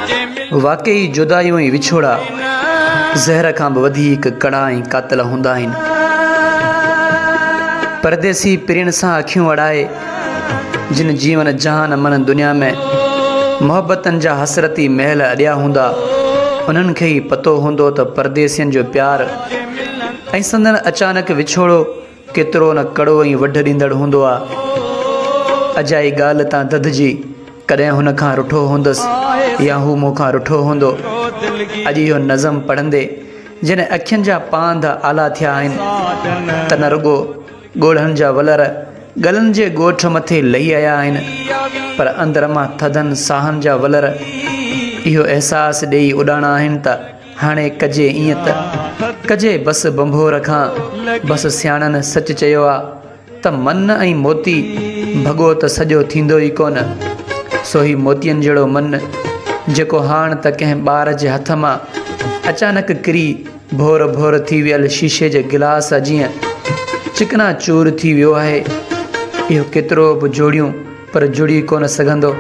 वाकई जुदायूं ऐं विछोड़ा ज़हर खां बि वधीक कड़ा ऐं क़ातिल हूंदा आहिनि। परदेसी पिरियण सां अखियूं अड़ाए जिन जीवन जहान मन दुनिया में मोहब्बतनि जा हसरती महल अॾिया हूंदा, उन्हनि खे ई पतो हूंदो त परदेसियुनि जो प्यार ऐं संदन अचानक विछोड़ो केतिरो न कड़ो ऐं वढ ॾींदड़ हूंदो आहे। अजाई ॻाल्हि तां ददिजी कॾहिं हुन खां रुठो हूंदुसि या हू मूंखां रुठो हूंदो। अॼु इहो नज़म पढ़ंदे जॾहिं अखियुनि जा पांध आला थिया आहिनि त न रुॻो ॻोढ़नि जा वलर गलनि जे ॻोठ मथे लही आया आहिनि, पर अंदर मां थधनि साहनि जा वलर इहो अहसासु ॾेई उॾाणा आहिनि त हाणे कजे ईअं त कजे बसि बंभोर खां। बसि सियाणनि सच चयो आहे त मन ऐं मोती भॻो त सॼो थींदो ई कोन। सो ही मोतियुनि जहिड़ो मन जेको हाण त कंहिं ॿार जे हथ मां अचानक किरी भोर भोर थी वियल शीशे जे गिलास जीअं चिकना चूर थी वियो आहे। इहो केतिरो बि जोड़ियूं पर जुड़ी कोन सघंदो।